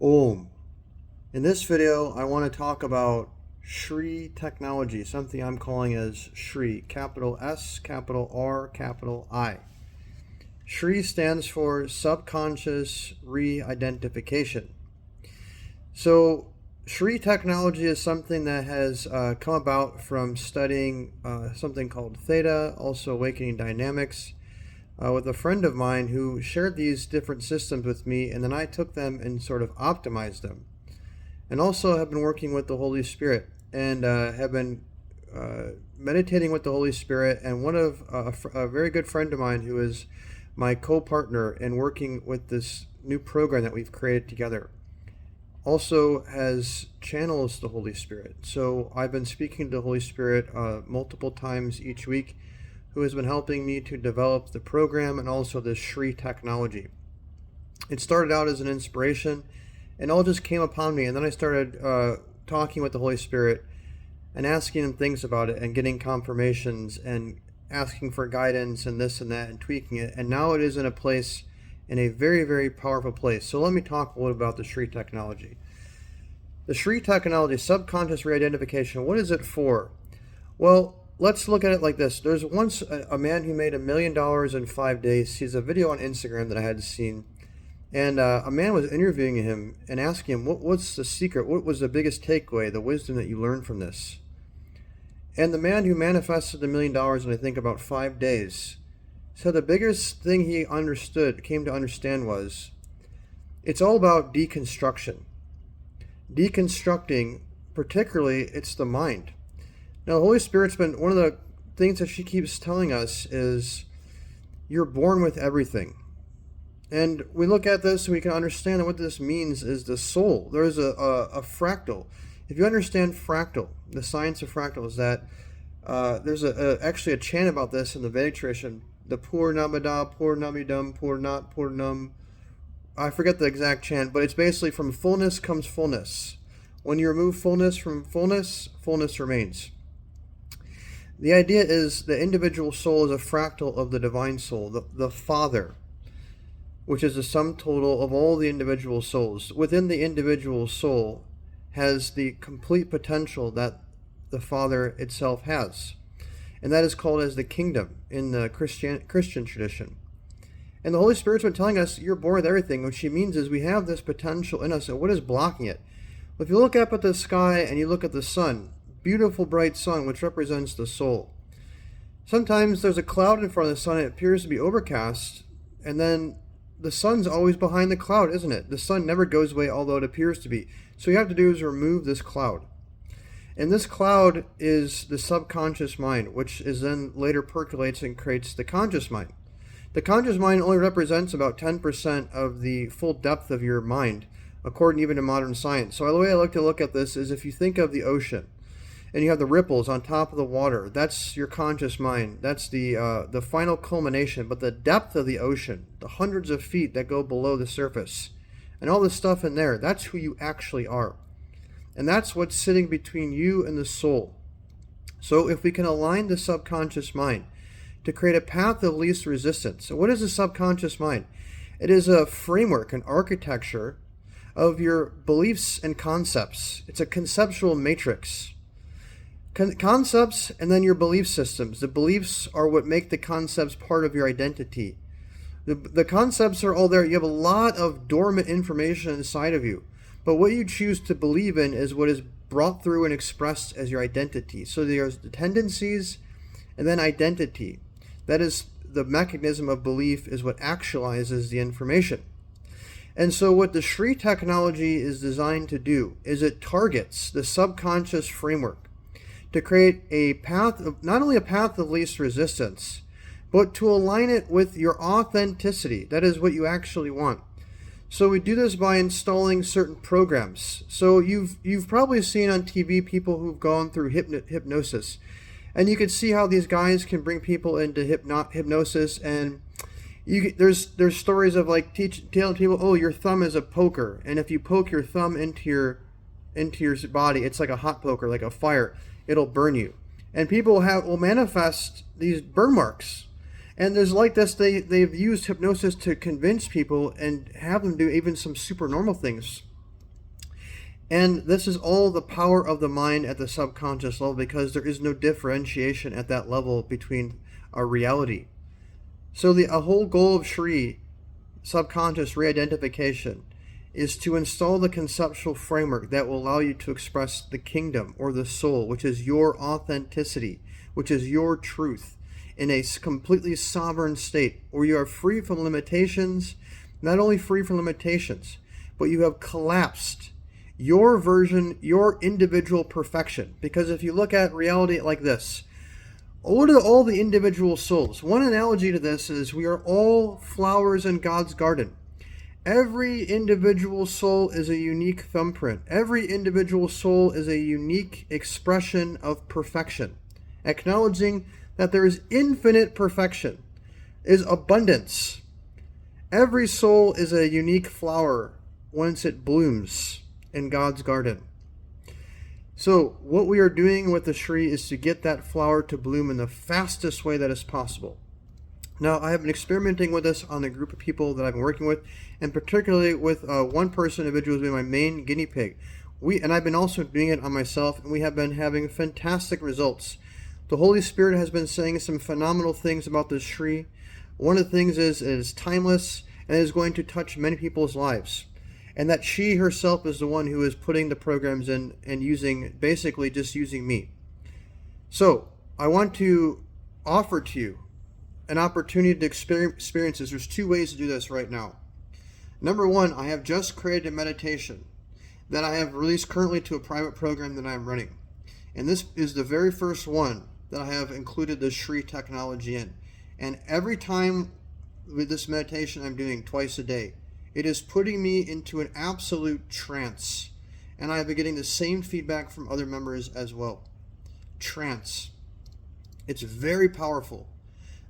Om. In this video, I want to talk about Shri technology, something I'm calling as Shri, capital S, capital R, capital I. Shri stands for subconscious re-identification. So Shri technology is something that has come about from studying something called Theta, also Awakening Dynamics, with a friend of mine who shared these different systems with me, and then I took them and sort of optimized them. And also have been working with the Holy Spirit and have been meditating with the Holy Spirit. And one of a very good friend of mine who is my co-partner in working with this new program that we've created together also has channels the Holy Spirit. So I've been speaking to the Holy Spirit multiple times each week, who has been helping me to develop the program and also the Shri technology. It started out as an inspiration and all just came upon me, and then I started talking with the Holy Spirit and asking him things about it and getting confirmations and asking for guidance and this and that and tweaking it, and now it is in a place, in a very, very powerful place. So let me talk a little about the Shri technology. The Shri technology, subconscious re-identification, what is it for? Well, let's look at it like this. There's once a man who made $1 million in 5 days. He's a video on Instagram that I had seen. And a man was interviewing him and asking him, what's the secret? What was the biggest takeaway, the wisdom that you learned from this? And the man who manifested $1 million in, I think, about 5 days, said the biggest thing he came to understand was, it's all about deconstruction. Deconstructing, particularly, it's the mind. Now, the Holy Spirit's been, one of the things that she keeps telling us is, you're born with everything. And we look at this and we can understand that what this means is the soul. There's a fractal. If you understand fractal, the science of fractals, that there's actually a chant about this in the Vedic tradition, the Purnamada, Purnamidam, Purnat, Purnam. I forget the exact chant, but it's basically from fullness comes fullness. When you remove fullness from fullness, fullness remains. The idea is the individual soul is a fractal of the divine soul, the Father, which is the sum total of all the individual souls. Within the individual soul has the complete potential that the Father itself has. And that is called as the kingdom in the Christian tradition. And the Holy Spirit's been telling us you're born with everything, which she means is we have this potential in us. And what is blocking it? Well, if you look up at the sky and you look at the sun, beautiful bright sun, which represents the soul. Sometimes there's a cloud in front of the sun and it appears to be overcast, and then the sun's always behind the cloud, isn't it? The sun never goes away, although it appears to be. So what you have to do is remove this cloud. And this cloud is the subconscious mind, which is then later percolates and creates the conscious mind. The conscious mind only represents about 10% of the full depth of your mind, according even to modern science. So the way I like to look at this is, if you think of the ocean, and you have the ripples on top of the water, that's your conscious mind. That's the final culmination. But the depth of the ocean, the hundreds of feet that go below the surface, and all the stuff in there, that's who you actually are. And that's what's sitting between you and the soul. So if we can align the subconscious mind to create a path of least resistance. So what is the subconscious mind? It is a framework, an architecture of your beliefs and concepts. It's a conceptual matrix. Concepts and then your belief systems. The beliefs are what make the concepts part of your identity. The concepts are all there. You have a lot of dormant information inside of you. But what you choose to believe in is what is brought through and expressed as your identity. So there's the tendencies and then identity. That is the mechanism of belief, is what actualizes the information. And so what the Shri technology is designed to do is it targets the subconscious framework to create a path of, not only a path of least resistance, but to align it with your authenticity. That is what you actually want. So we do this by installing certain programs. So you've probably seen on TV people who've gone through hypnosis, and you can see how these guys can bring people into hypnosis, and there's stories of like telling people, oh, your thumb is a poker, and if you poke your thumb into your body, it's like a hot poker, like a fire. It'll burn you. And people will manifest these burn marks. And there's like this, they've used hypnosis to convince people and have them do even some super normal things. And this is all the power of the mind at the subconscious level, because there is no differentiation at that level between our reality. So a whole goal of Shri, subconscious re-identification, is to install the conceptual framework that will allow you to express the kingdom or the soul, which is your authenticity, which is your truth, in a completely sovereign state where you are free from limitations, not only free from limitations, but you have collapsed your version, your individual perfection. Because if you look at reality like this, what are all the individual souls? One analogy to this is we are all flowers in God's garden. Every individual soul is a unique thumbprint. Every individual soul is a unique expression of perfection. Acknowledging that there is infinite perfection, is abundance. Every soul is a unique flower once it blooms in God's garden. So what we are doing with the Shri is to get that flower to bloom in the fastest way that is possible. Now, I have been experimenting with this on the group of people that I've been working with, and particularly with one person, individual who's been my main guinea pig. And I've been also doing it on myself, and we have been having fantastic results. The Holy Spirit has been saying some phenomenal things about this Shri. One of the things is it is timeless, and it is going to touch many people's lives. And that she herself is the one who is putting the programs in and basically just using me. So, I want to offer to you an opportunity to experience this. There's two ways to do this right now. Number one, I have just created a meditation that I have released currently to a private program that I'm running. And this is the very first one that I have included the Shri technology in. And every time with this meditation I'm doing twice a day, it is putting me into an absolute trance. And I have been getting the same feedback from other members as well. Trance. It's very powerful.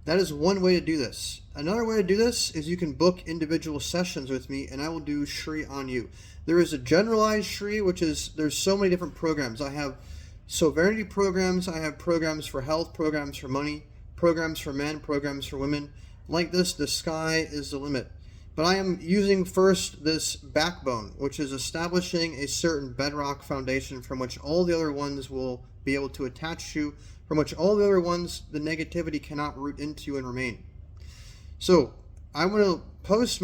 That is one way to do this. Another way to do this is you can book individual sessions with me, and I will do Shri on you. There is a generalized Shri, which is, there's so many different programs. I have sovereignty programs, I have programs for health, programs for money, programs for men, programs for women. Like this, the sky is the limit. But I am using first this backbone, which is establishing a certain bedrock foundation from which all the other ones will be able to attach to, from which all the other ones, the negativity cannot root into and remain. So I'm going to post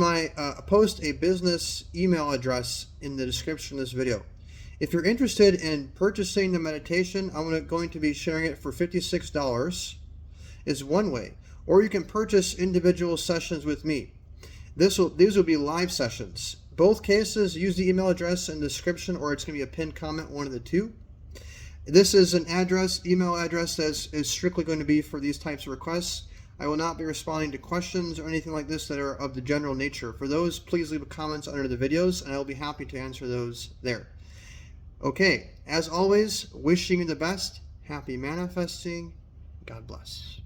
a business email address in the description of this video. If you're interested in purchasing the meditation, I'm going to be sharing it for $56 is one way. Or you can purchase individual sessions with me. These will be live sessions. Both cases, use the email address in the description, or it's going to be a pinned comment, one of the two. This is an email address that is strictly going to be for these types of requests. I will not be responding to questions or anything like this that are of the general nature. For those, please leave comments under the videos, and I will be happy to answer those there. Okay, as always, wishing you the best. Happy manifesting. God bless.